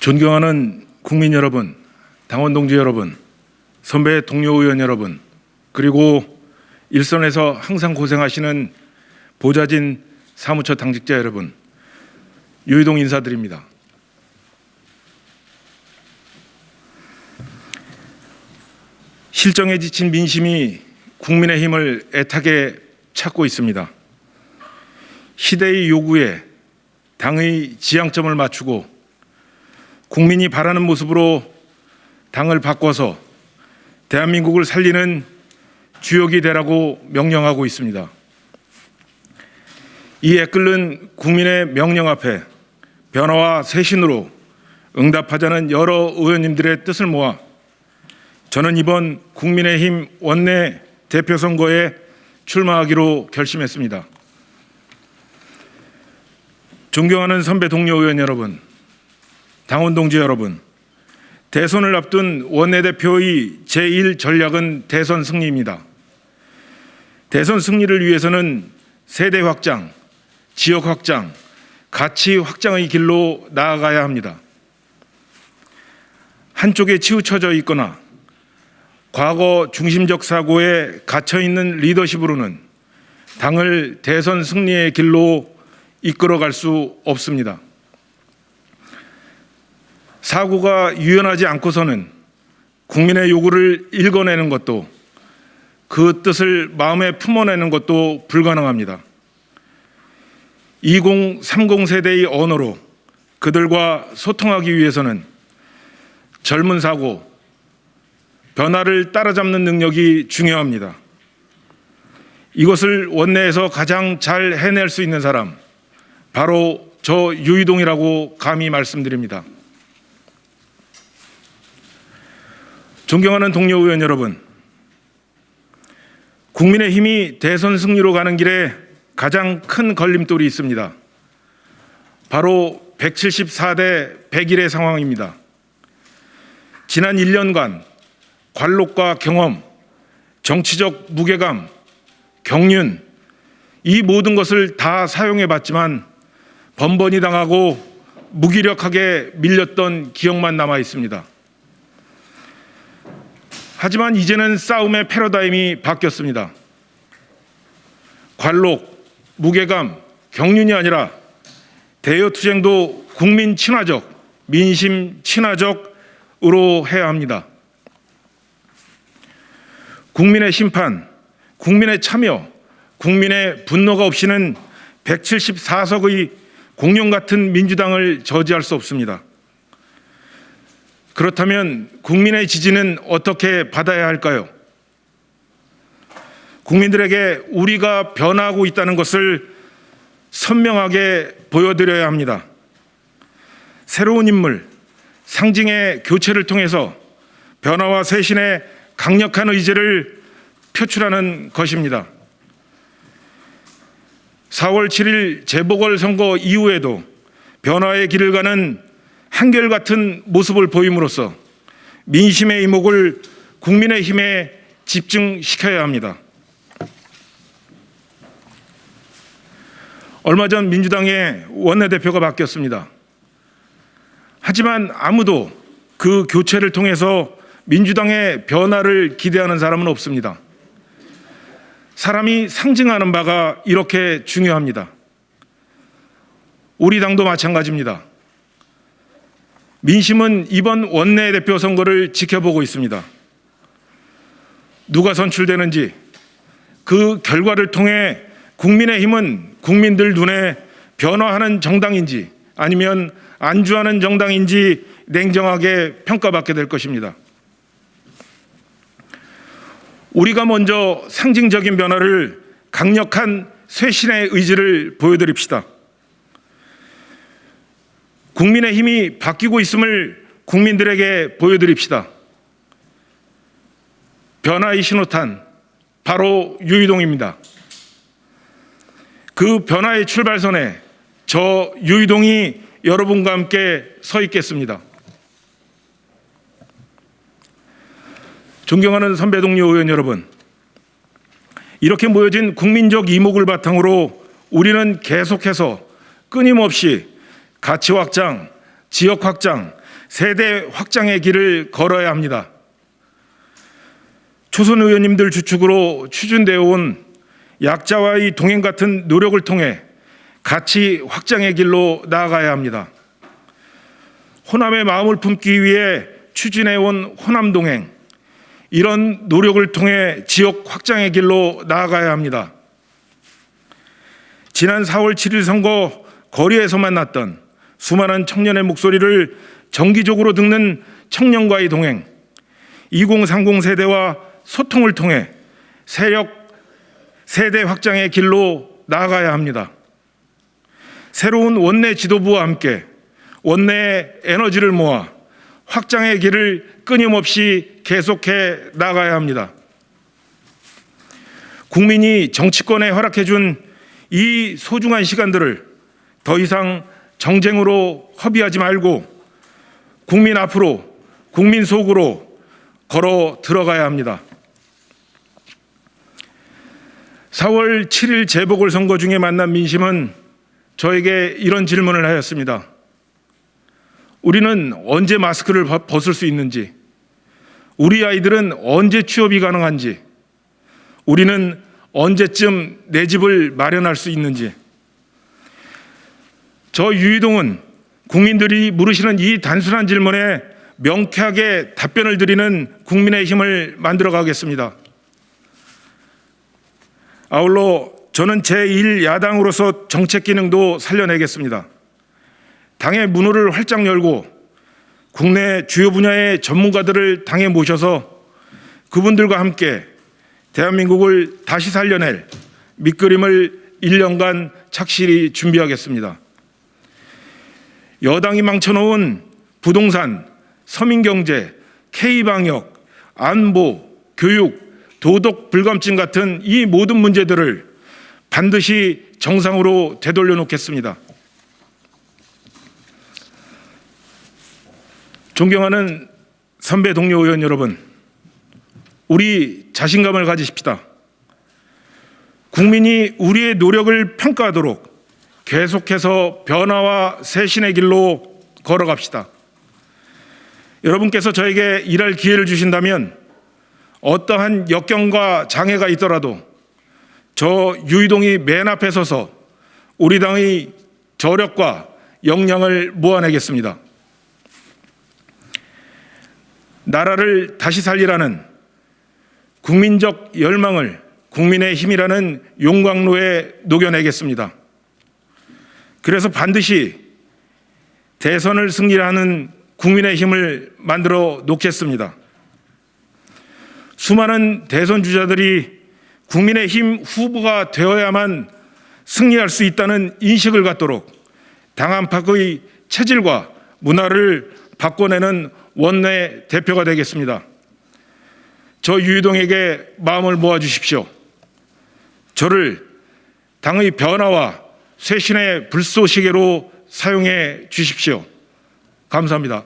존경하는 국민 여러분, 당원 동지 여러분, 선배 동료 의원 여러분, 그리고 일선에서 항상 고생하시는 보좌진 사무처 당직자 여러분, 유희동 인사드립니다. 실정에 지친 민심이 국민의힘을 애타게 찾고 있습니다. 시대의 요구에 당의 지향점을 맞추고 국민이 바라는 모습으로 당을 바꿔서 대한민국을 살리는 주역이 되라고 명령하고 있습니다. 이 애끓는 국민의 명령 앞에 변화와 쇄신으로 응답하자는 여러 의원님들의 뜻을 모아 저는 이번 국민의힘 원내 대표 선거에 출마하기로 결심했습니다. 존경하는 선배 동료 의원 여러분, 당원 동지 여러분, 대선을 앞둔 원내대표의 제1 전략은 대선 승리입니다. 대선 승리를 위해서는 세대 확장, 지역 확장, 가치 확장의 길로 나아가야 합니다. 한쪽에 치우쳐져 있거나 과거 중심적 사고에 갇혀있는 리더십으로는 당을 대선 승리의 길로 이끌어갈 수 없습니다. 사고가 유연하지 않고서는 국민의 요구를 읽어내는 것도 그 뜻을 마음에 품어내는 것도 불가능합니다. 2030 세대의 언어로 그들과 소통하기 위해서는 젊은 사고, 변화를 따라잡는 능력이 중요합니다. 이것을 원내에서 가장 잘 해낼 수 있는 사람, 바로 저 유희동이라고 감히 말씀드립니다. 존경하는 동료 의원 여러분, 국민의힘이 대선 승리로 가는 길에 가장 큰 걸림돌이 있습니다. 바로 174대 101의 상황입니다. 지난 1년간 관록과 경험, 정치적 무게감, 경륜, 이 모든 것을 다 사용해 봤지만 번번이 당하고 무기력하게 밀렸던 기억만 남아 있습니다. 하지만 이제는 싸움의 패러다임이 바뀌었습니다. 관록, 무게감, 경륜이 아니라 대여투쟁도 국민 친화적, 민심 친화적으로 해야 합니다. 국민의 심판, 국민의 참여, 국민의 분노가 없이는 174석의 공룡 같은 민주당을 저지할 수 없습니다. 그렇다면 국민의 지지는 어떻게 받아야 할까요? 국민들에게 우리가 변화하고 있다는 것을 선명하게 보여드려야 합니다. 새로운 인물, 상징의 교체를 통해서 변화와 쇄신의 강력한 의지를 표출하는 것입니다. 4월 7일 재보궐선거 이후에도 변화의 길을 가는 한결같은 모습을 보임으로써 민심의 이목을 국민의힘에 집중시켜야 합니다. 얼마 전 민주당의 원내대표가 바뀌었습니다. 하지만 아무도 그 교체를 통해서 민주당의 변화를 기대하는 사람은 없습니다. 사람이 상징하는 바가 이렇게 중요합니다. 우리 당도 마찬가지입니다. 민심은 이번 원내대표 선거를 지켜보고 있습니다. 누가 선출되는지, 그 결과를 통해 국민의힘은 국민들 눈에 변화하는 정당인지 아니면 안주하는 정당인지 냉정하게 평가받게 될 것입니다. 우리가 먼저 상징적인 변화를, 강력한 쇄신의 의지를 보여드립시다. 국민의힘이 바뀌고 있음을 국민들에게 보여드립시다. 변화의 신호탄, 바로 유희동입니다. 그 변화의 출발선에 저 유희동이 여러분과 함께 서 있겠습니다. 존경하는 선배 동료 의원 여러분, 이렇게 모여진 국민적 이목을 바탕으로 우리는 계속해서 끊임없이 가치 확장, 지역 확장, 세대 확장의 길을 걸어야 합니다. 초선 의원님들 주축으로 추진되어 온 약자와의 동행 같은 노력을 통해 가치 확장의 길로 나아가야 합니다. 호남의 마음을 품기 위해 추진해온 호남동행, 이런 노력을 통해 지역 확장의 길로 나아가야 합니다. 지난 4월 7일 선거 거리에서 만났던 수많은 청년의 목소리를 정기적으로 듣는 청년과의 동행, 2030 세대와 소통을 통해 세대 확장의 길로 나아가야 합니다. 새로운 원내 지도부와 함께 원내의 에너지를 모아 확장의 길을 끊임없이 계속해 나가야 합니다. 국민이 정치권에 허락해준 이 소중한 시간들을 더 이상 정쟁으로 허비하지 말고 국민 앞으로, 국민 속으로 걸어 들어가야 합니다. 4월 7일 재보궐선거 중에 만난 민심은 저에게 이런 질문을 하였습니다. 우리는 언제 마스크를 벗을 수 있는지, 우리 아이들은 언제 취업이 가능한지, 우리는 언제쯤 내 집을 마련할 수 있는지. 저 유이동은 국민들이 물으시는 이 단순한 질문에 명쾌하게 답변을 드리는 국민의힘을 만들어 가겠습니다. 아울러 저는 제1야당으로서 정책 기능도 살려내겠습니다. 당의 문호를 활짝 열고 국내 주요 분야의 전문가들을 당에 모셔서 그분들과 함께 대한민국을 다시 살려낼 밑그림을 1년간 착실히 준비하겠습니다. 여당이 망쳐놓은 부동산, 서민경제, K방역, 안보, 교육, 도덕 불감증 같은 이 모든 문제들을 반드시 정상으로 되돌려 놓겠습니다. 존경하는 선배 동료 의원 여러분, 우리 자신감을 가지십시다. 국민이 우리의 노력을 평가하도록 계속해서 변화와 쇄신의 길로 걸어갑시다. 여러분께서 저에게 일할 기회를 주신다면 어떠한 역경과 장애가 있더라도 저 유이동이 맨 앞에 서서 우리 당의 저력과 역량을 모아내겠습니다. 나라를 다시 살리라는 국민적 열망을 국민의 힘이라는 용광로에 녹여내겠습니다. 그래서 반드시 대선을 승리하는 국민의 힘을 만들어 놓겠습니다. 수많은 대선 주자들이 국민의힘 후보가 되어야만 승리할 수 있다는 인식을 갖도록 당 안팎의 체질과 문화를 바꿔내는 원내 대표가 되겠습니다. 저 유이동에게 마음을 모아주십시오. 저를 당의 변화와 쇄신의 불쏘시개로 사용해 주십시오. 감사합니다.